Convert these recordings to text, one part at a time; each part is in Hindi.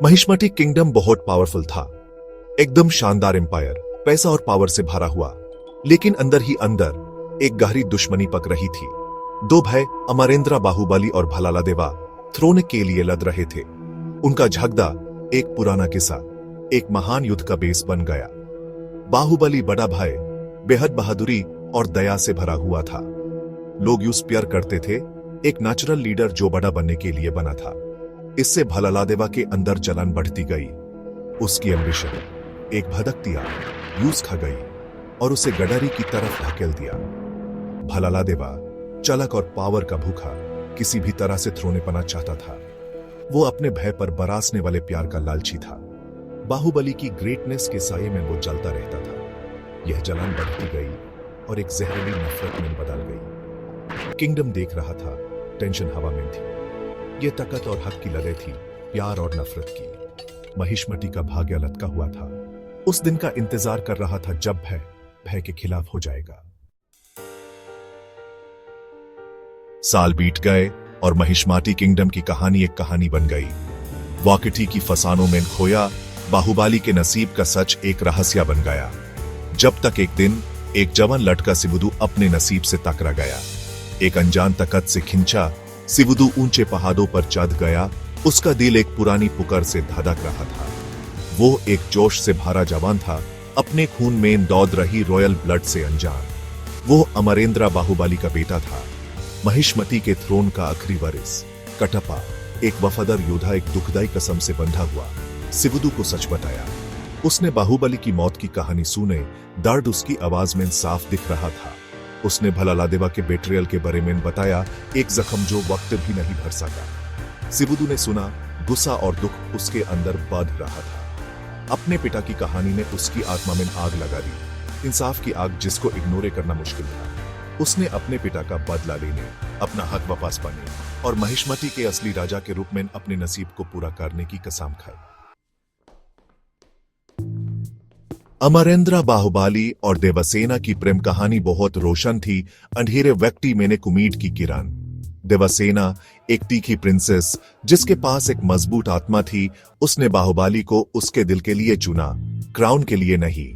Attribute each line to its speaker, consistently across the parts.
Speaker 1: महिष्मती किंगडम बहुत पावरफुल था, एकदम शानदार एम्पायर, पैसा और पावर से भरा हुआ। लेकिन अंदर ही अंदर एक गहरी दुश्मनी पक रही थी। दो भाई अमरेंद्र बाहुबली और भलालादेवा थ्रोन के लिए लड़ रहे थे। उनका झगड़ा एक पुराना किस्सा, एक महान युद्ध का बेस बन गया। बाहुबली बड़ा भाई बेहद बहादुरी और दया से भरा हुआ था। लोग यूज प्यार करते थे, एक नेचुरल लीडर जो बड़ा बनने के लिए बना था। इससे भलालादेवा के अंदर जलन बढ़ती गई। उसकी एम्बिशन एक भड़कती आग यूज खा गई और उसे गडारी की तरफ ढकेल दिया। भलालादेवा चालाक और पावर का भूखा किसी भी तरह से थ्रोन पाना चाहता था। वो अपने भय पर बरसने वाले प्यार का लालची था। बाहुबली की ग्रेटनेस के साये में वो जलता रहता था। यह जलन बढ़ती गई और एक जहरीली नफरत में बदल गई। किंगडम देख रहा था, टेंशन हवा में थी। यह ताकत और हक की लड़ाई थी, प्यार और नफरत की। महिष्मती का भाग्य लटका हुआ था। उस दिन का इंतजार कर रहा था जब भय के खिलाफ हो जाएगा। साल बीत गए और महिष्मती किंगडम की कहानी एक कहानी बन गई। वाकिटी की फसानों में खोया बाहुबली के नसीब का सच एक रहस्य बन गया। जब तक एक दिन एक जवान लड़का सिवुदू अपने नसीब से टकरा गया। एक अनजान ताकत से खिंचा सिवुदू ऊंचे पहाड़ों पर चढ़ गया। उसका दिल एक पुरानी पुकार से धड़क रहा था। वो एक जोश से भरा जवान था, अपने खून में दौड़ रही रॉयल ब्लड से अनजान। वो अमरेंद्र बाहुबली का बेटा था, महिष्मती के थ्रोन का आखिरी वारिस। कटप्पा एक वफादार योद्धा एक दुखदाई कसम से बंधा हुआ सिवुदू को सच बताया। उसने बाहुबली की मौत की कहानी सुने, दर्द उसकी आवाज में साफ दिख रहा था। उसने भलालादेवा के बेट्रियल के बारे में बताया, एक जख्म जो वक्त भी नहीं भर सका। सिवुदू ने सुना, गुस्सा और दुख उसके अंदर बढ़ रहा था। अपने पिता की कहानी ने उसकी आत्मा में आग लगा दी, इंसाफ की आग जिसको इग्नोर करना मुश्किल था। उसने अपने पिता का बदला लेने, अपना हक वापस पाने और महिष्मती के असली राजा के रूप में अपने नसीब को पूरा करने की कसम खाई। अमरेंद्र बाहुबली और देवसेना की प्रेम कहानी बहुत रोशन थी। अंधेरे व्यक्ति में उम्मीद की किरण। देवसेना एक तीखी प्रिंसेस जिसके पास एक मजबूत आत्मा थी। उसने बाहुबली को उसके दिल के लिए चुना, क्राउन के लिए नहीं।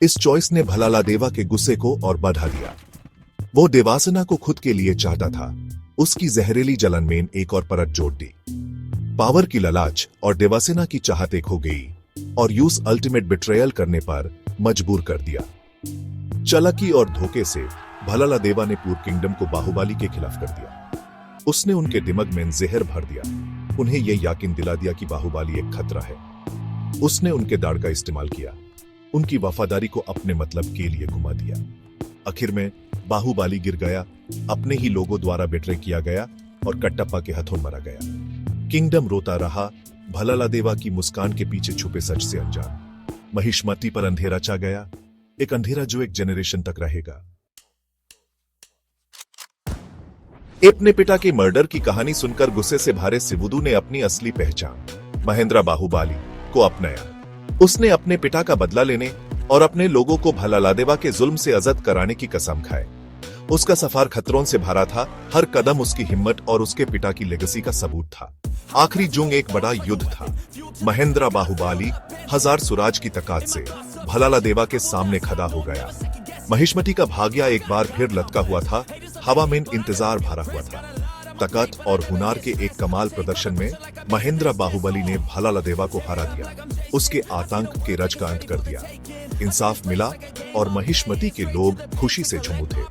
Speaker 1: इस चॉइस ने भलालादेवा के गुस्से को और बढ़ा दिया। वो देवसेना को खुद के लिए चाहता था। उसकी जहरीली जलन में एक और परत जोड़ दी। पावर की लालच और देवसेना की चाहत एक हो गई और यूज अल्टीमेट बिट्रेयल करने पर मजबूर कर दिया। चालाकी और धोखे से भलालादेवा ने पूरे किंगडम को बाहुबली के खिलाफ कर दिया। उसने उनके दिमाग में जहर भर दिया, उन्हें यह यकीन दिला दिया कि बाहुबली एक खतरा है। उसने उनके दाढ़ का इस्तेमाल किया, उनकी वफादारी को अपने मतलब के लिए घुमा दिया। आखिर में बाहुबली गिर गया, अपने ही लोगों द्वारा बेट्रे किया गया और कटप्पा के हाथों मरा गया। किंगडम रोता रहा, भलालादेवा की मुस्कान के पीछे छुपे सच से अनजान। महिष्मती पर अंधेरा छा गया, एक अंधेरा जो एक जनरेशन तक रहेगा। अपने पिता के मर्डर की कहानी सुनकर गुस्से से भरे सिवुदू ने अपनी असली पहचान महेंद्र बाहुबली को अपनाया। उसने अपने पिता का बदला लेने और अपने लोगों को भलालादेवा के जुल्म से आजाद कराने की कसम खाई। उसका सफर खतरों से भरा था, हर कदम उसकी हिम्मत और उसके पिता की लेगेसी का सबूत था। आखिरी जंग एक बड़ा युद्ध था। महेंद्र बाहुबली हजार सुराज की ताकत से भलालादेवा के सामने खड़ा हो गया। महिष्मती का भाग्य एक बार फिर लटका हुआ था, हवा में इंतजार भरा हुआ था। ताकत और हुनर के एक कमाल प्रदर्शन में महेंद्र बाहुबली ने भलालादेवा को हरा दिया, उसके आतंक के रज का अंत कर दिया। इंसाफ मिला और महिष्मती के लोग खुशी से झूम उठे।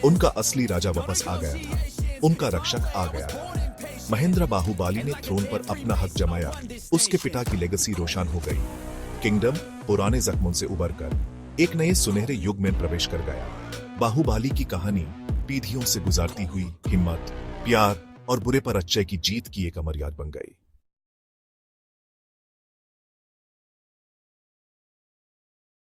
Speaker 1: उनका असली राजा वापस आ गया था, उनका रक्षक आ गया था। महेंद्र बाहुबली ने थ्रोन पर अपना हक जमाया, उसके पिता की लेगेसी रोशन हो गई। किंगडम पुराने जख्मों से उबरकर एक नए सुनहरे युग में प्रवेश कर गया। बाहुबली की कहानी पीढ़ियों से गुजरती हुई हिम्मत, प्यार और बुरे पर अच्छे की जीत की एक अमर याद बन गई।